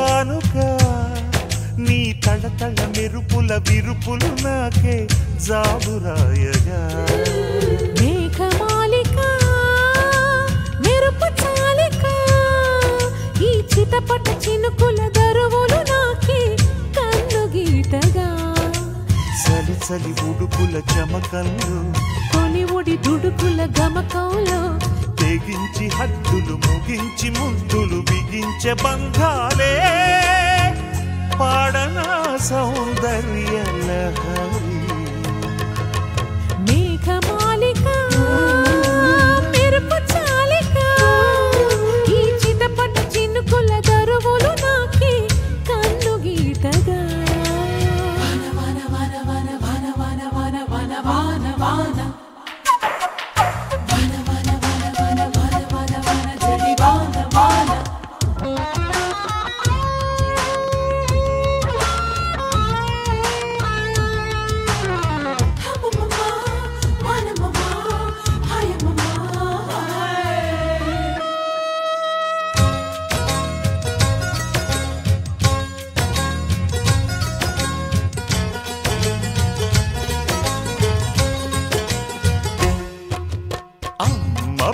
కానుక నీ తళతళ మెరుపుల విరుపులు నాకే జాబురాయగా మేఘమాలిక మెరుపు చాలిక ఈ చిటపట చినుకుల దరువులు నాకే కన్ను గీటగా చలి చలి ఉడుకుల చమకంలో కొని ఒడి దుడుకుల గమకంలో తెగించి హద్దులు ముగించి ముద్దులు బిగించే బంధాలే పాడనా సౌందర్య లహరి మేఘమాలిక మెరుపు చాలిక ఈ చిటపట చినుకుల దరువులు నాకే కన్ను గీటగా వాన వాన వాన వాన వాన వాన వాన వాన వాన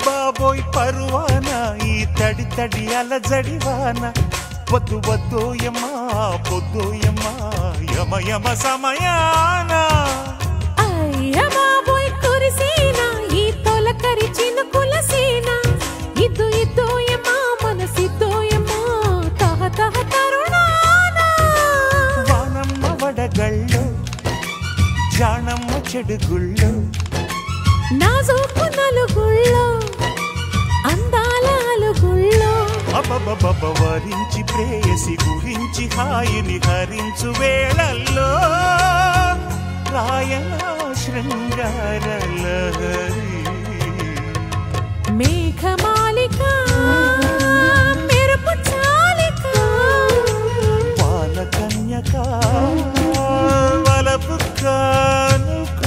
బాబోయ్ పరువానా ఈ తడి తడి అలజడివాన వద్దు వద్దోయమ్మా పొద్దోయమ్మా యమ యమ సమయాన అయ్య బాబోయ్ కురిసేనా ఈ తొలకరి చినుకుల సేన ఇద్దు ఇద్దోయమ్మా మనసిద్దోయమ్మా తహ తహ తరుణాన వానమ్మ వడగళ్ళు జానమ్మ చెడుగుళ్ళు నాజూకు నలుగుళ్ళో అందాల అలుగుళ్ళో అబబబబ వరించి ప్రేయసి గురించి హాయిని హరించు వేళల్లో రాయణ శృంగార లహరి మేఘమాలిక మెరుపు చాలిక పాల కన్యక వలపు కానుక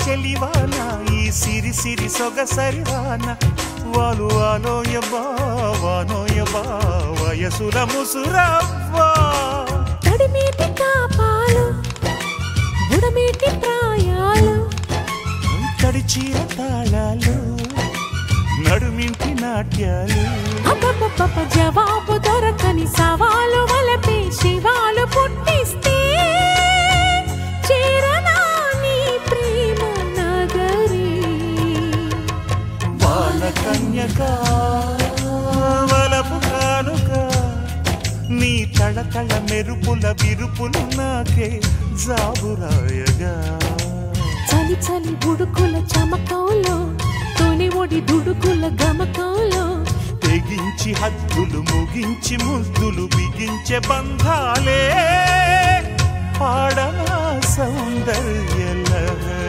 చెలివానా ఈ సిరి సిరి సొగసరివాన వాలు వానోయబా వానోయబా వయసుల ముసురవ్వా తడిమేటి కాపాలు బుడమేటి ప్రాయాలు తడిచీర తాళాలు నడుమింటి నాట్యాలు అబ్బబ్బబ్బ జవాబు దొరకని సవాలు వలపే శివాలు పుట్టిస్తే చేరనా నీ ప్రేమ నగరి బాల కన్యక వలపు కానుక నీ తళతళ మెరుపుల విరుపులు నాకే జాబురాయగా చలి చలి ఉడుకుల చమకంలో తొలి ఒడి దుడుకుల గమకంలో తెగించి హద్దులు ముగించి ముద్దులు బిగించే బంధాలే పాడనా సౌందర్య లహరి